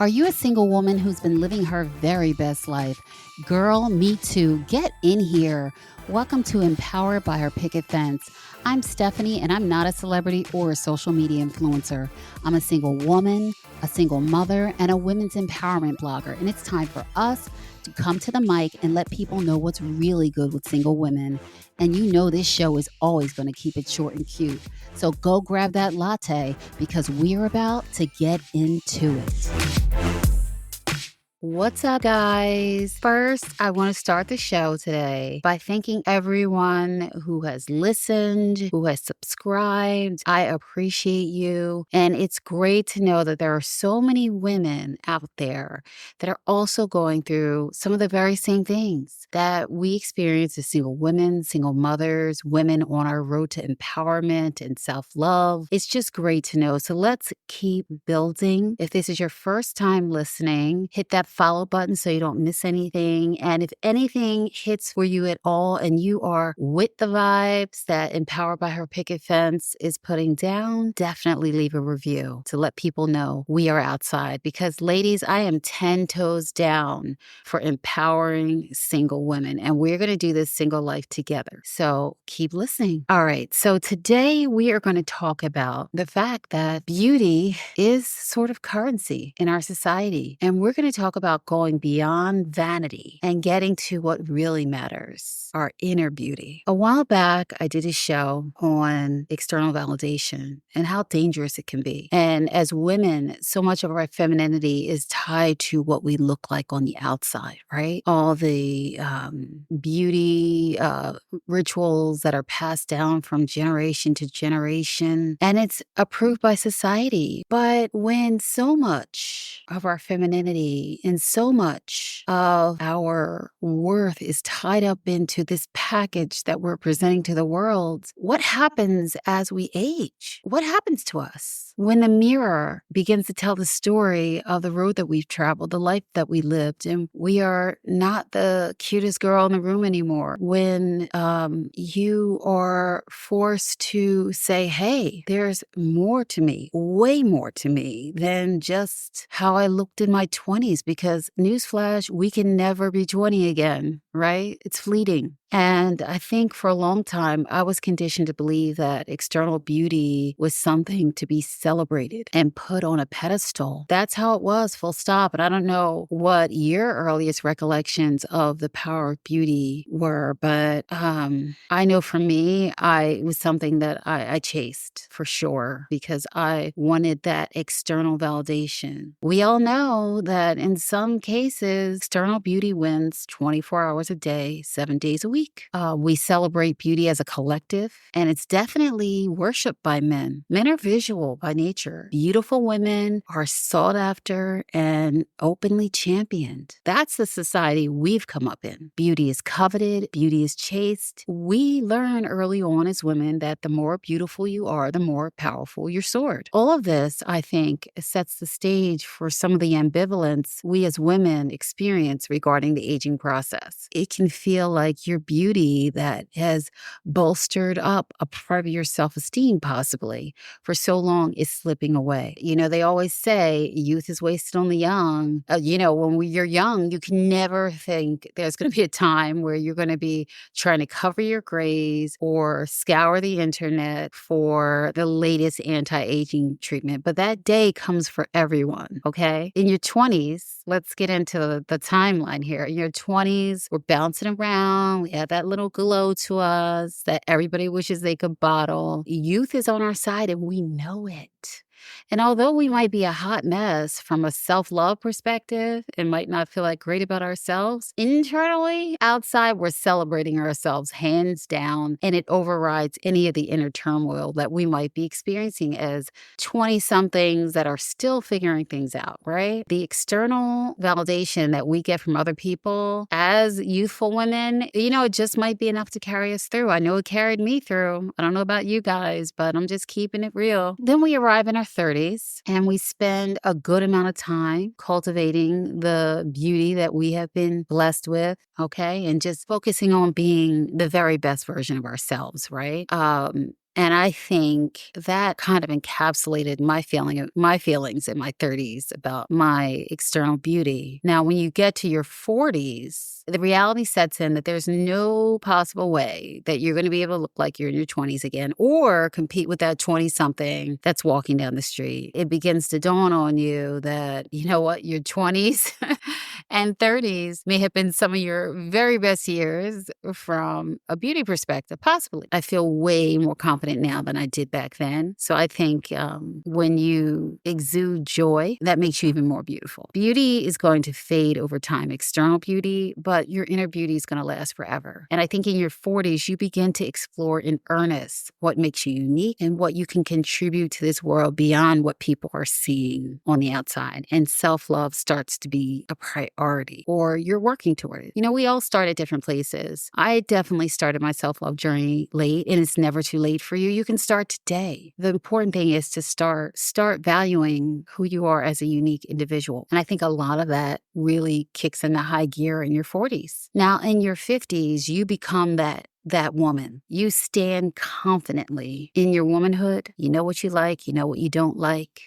Are you a single woman who's been living her very best life? Girl, me too. Get in here. Welcome to Empowered by Her Picket Fence. I'm Stephanie, and I'm not a celebrity or a social media influencer. I'm a single woman, a single mother, and a women's empowerment blogger. And it's time for us to come to the mic and let people know what's really good with single women. And you know this show is always going to keep it short and cute. So go grab that latte because we're about to get into it. What's up, guys? First, I want to start the show today by thanking everyone who has listened, who has subscribed. I appreciate you. And it's great to know that there are so many women out there that are also going through some of the very same things that we experience as single women, single mothers, women on our road to empowerment and self-love. It's just great to know. So let's keep building. If this is your first time listening, hit that follow button so you don't miss anything. And if anything hits for you at all and you are with the vibes that Empowered by Her Picket Fence is putting down, definitely leave a review to let people know we are outside. Because ladies, I am 10 toes down for empowering single women. And we're going to do this single life together. So keep listening. All right. So today we are going to talk about the fact that beauty is sort of currency in our society. And we're going to talk about going beyond vanity and getting to what really matters, our inner beauty. A while back, I did a show on external validation and how dangerous it can be. And as women, so much of our femininity is tied to what we look like on the outside, right? All the beauty rituals that are passed down from generation to generation, and it's approved by society. But when so much of our femininity and so much of our worth is tied up into this package that we're presenting to the world, what happens as we age? What happens to us when the mirror begins to tell the story of the road that we've traveled, the life that we lived, and we are not the cutest girl in the room anymore? When you are forced to say, hey, there's more to me, way more to me than just how I looked in my 20s, because newsflash, we can never be 20 again, right? It's fleeting. And I think for a long time, I was conditioned to believe that external beauty was something to be celebrated and put on a pedestal. That's how it was, full stop. And I don't know what your earliest recollections of the power of beauty were, but I know for me, it was something that I chased for sure because I wanted that external validation. We all know that in some cases, external beauty wins 24 hours a day, 7 days a week. We celebrate beauty as a collective, and it's definitely worshiped by men. Men are visual by nature. Beautiful women are sought after and openly championed. That's the society we've come up in. Beauty is coveted. Beauty is chased. We learn early on as women that the more beautiful you are, the more powerful your sword. All of this, I think, sets the stage for some of the ambivalence we as women experience regarding the aging process. It can feel like your beauty that has bolstered up a part of your self-esteem possibly for so long is slipping away. You know, they always say youth is wasted on the young. When you're young, you can never think there's going to be a time where you're going to be trying to cover your grays or scour the internet for the latest anti-aging treatment. But that day comes for everyone, okay? In your 20s, let's get into the timeline here. In your 20s, we're bouncing around. We have that little glow to us that everybody wishes they could bottle. Youth is on our side and we know it. And although we might be a hot mess from a self-love perspective and might not feel like great about ourselves, internally, outside, we're celebrating ourselves hands down, and it overrides any of the inner turmoil that we might be experiencing as 20-somethings that are still figuring things out, right? The external validation that we get from other people as youthful women, it just might be enough to carry us through. I know it carried me through. I don't know about you guys, but I'm just keeping it real. Then we arrive in our 30s and we spend a good amount of time cultivating the beauty that we have been blessed with, okay? And just focusing on being the very best version of ourselves, right? And I think that kind of encapsulated my feelings in my 30s about my external beauty. Now, when you get to your 40s, the reality sets in that there's no possible way that you're going to be able to look like you're in your 20s again or compete with that 20-something that's walking down the street. It begins to dawn on you that, you know what, your 20s and 30s may have been some of your very best years from a beauty perspective, possibly. I feel way more confident now than I did back then. So I think when you exude joy, that makes you even more beautiful. Beauty is going to fade over time, external beauty, but your inner beauty is going to last forever. And I think in your 40s, you begin to explore in earnest what makes you unique and what you can contribute to this world beyond what people are seeing on the outside. And self-love starts to be a priority, or you're working toward it. You know, we all start at different places. I definitely started my self-love journey late, and it's never too late for you. You can start today. The important thing is to start valuing who you are as a unique individual. And I think a lot of that really kicks into high gear in your 40s. Now, in your 50s, you become that woman. You stand confidently in your womanhood. You know what you like. You know what you don't like.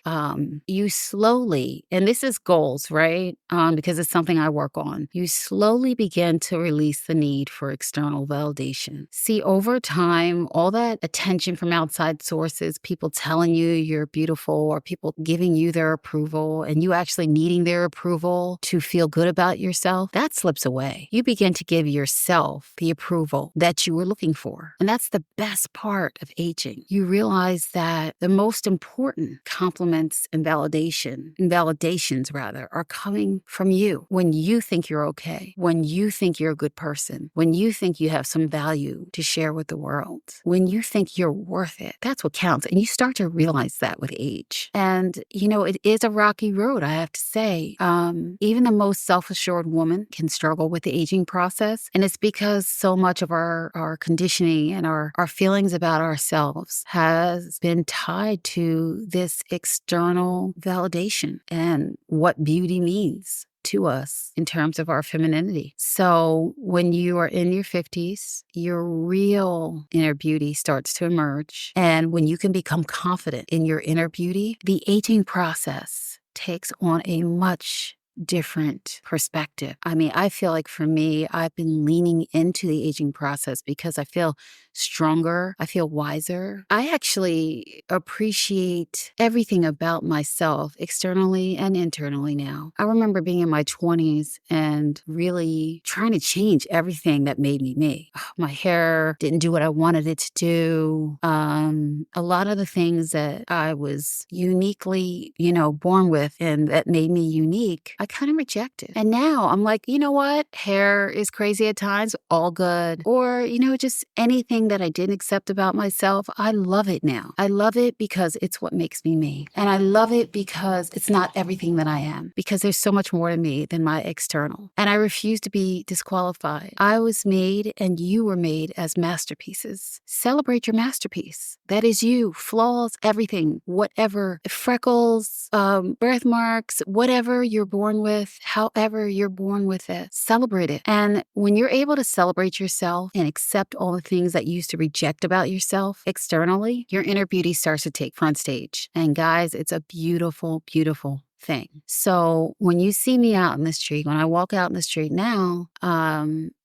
You slowly, and this is goals, right? Because it's something I work on. You slowly begin to release the need for external validation. See, over time, all that attention from outside sources, people telling you you're beautiful or people giving you their approval and you actually needing their approval to feel good about yourself, that slips away. You begin to give yourself the approval that you were looking for. And that's the best part of aging. You realize that the most important compliments and validations rather, are coming from you. When you think you're okay, when you think you're a good person, when you think you have some value to share with the world, when you think you're worth it, that's what counts. And you start to realize that with age. And, you know, it is a rocky road, I have to say. Even the most self-assured woman can struggle with the aging process. And it's because so much of our conditioning and our feelings about ourselves has been tied to this external validation and what beauty means to us in terms of our femininity. So when you are in your 50s, your real inner beauty starts to emerge. And when you can become confident in your inner beauty, the aging process takes on a much different perspective. I mean, I feel like for me, I've been leaning into the aging process because I feel stronger. I feel wiser. I actually appreciate everything about myself externally and internally now. I remember being in my 20s and really trying to change everything that made me me. My hair didn't do what I wanted it to do. A lot of the things that I was uniquely, born with and that made me unique, I kind of rejected. And now I'm like, you know what? Hair is crazy at times, all good. Or, just anything that I didn't accept about myself, I love it now. I love it because it's what makes me me. And I love it because it's not everything that I am, because there's so much more to me than my external. And I refuse to be disqualified. I was made and you were made as masterpieces. Celebrate your masterpiece. That is you. Flaws, everything, whatever, freckles, birthmarks, whatever you're born with, however you're born with it, celebrate it. And when you're able to celebrate yourself and accept all the things that you used to reject about yourself externally, your inner beauty starts to take front stage. And guys, it's a beautiful, beautiful thing. So when you see me out in the street, when I walk out in the street now,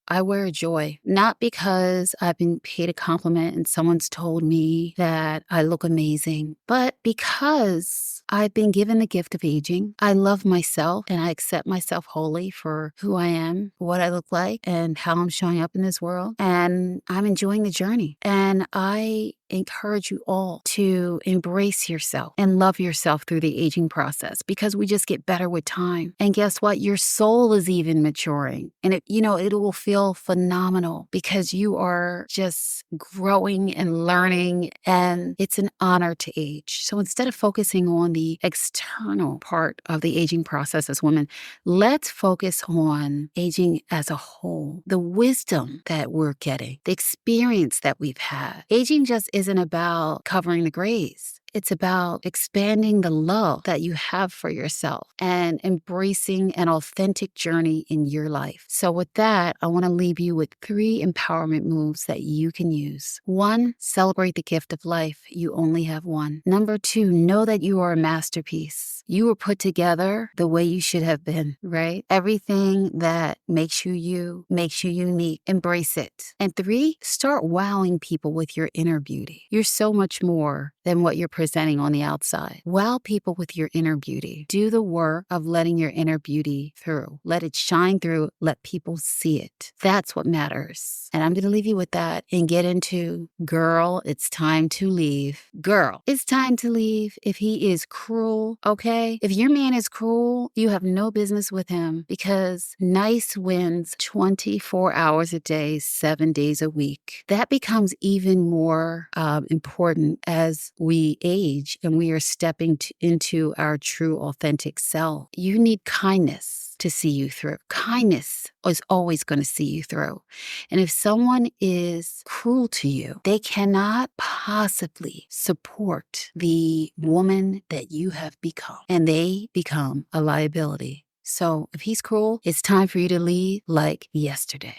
I wear joy, not because I've been paid a compliment and someone's told me that I look amazing, but because I've been given the gift of aging. I love myself and I accept myself wholly for who I am, what I look like, and how I'm showing up in this world. And I'm enjoying the journey. And I encourage you all to embrace yourself and love yourself through the aging process, because we just get better with time. And guess what? Your soul is even maturing, and it will feel phenomenal because you are just growing and learning, and it's an honor to age. So instead of focusing on the external part of the aging process as women, let's focus on aging as a whole, the wisdom that we're getting, the experience that we've had. Aging just isn't about covering the grays. It's about expanding the love that you have for yourself and embracing an authentic journey in your life. So with that, I want to leave you with 3 empowerment moves that you can use. 1, celebrate the gift of life. You only have one. Number 2, know that you are a masterpiece. You were put together the way you should have been, right? Everything that makes you unique. Embrace it. And 3, start wowing people with your inner beauty. You're so much more than what you're presenting on the outside. Wow people with your inner beauty. Do the work of letting your inner beauty through. Let it shine through. Let people see it. That's what matters. And I'm going to leave you with that and get into, girl, it's time to leave. Girl, it's time to leave. If he is cruel, okay? If your man is cruel, you have no business with him, because nice wins 24 hours a day, 7 days a week. That becomes even more important as we age and we are stepping into our true authentic self. You need kindness to see you through. Kindness is always going to see you through. And if someone is cruel to you, they cannot possibly support the woman that you have become, and they become a liability. So if he's cruel, it's time for you to leave like yesterday.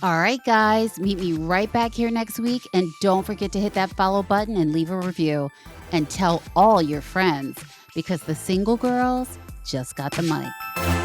All right, guys, meet me right back here next week. And don't forget to hit that follow button and leave a review. And tell all your friends, because the single girls just got the mic.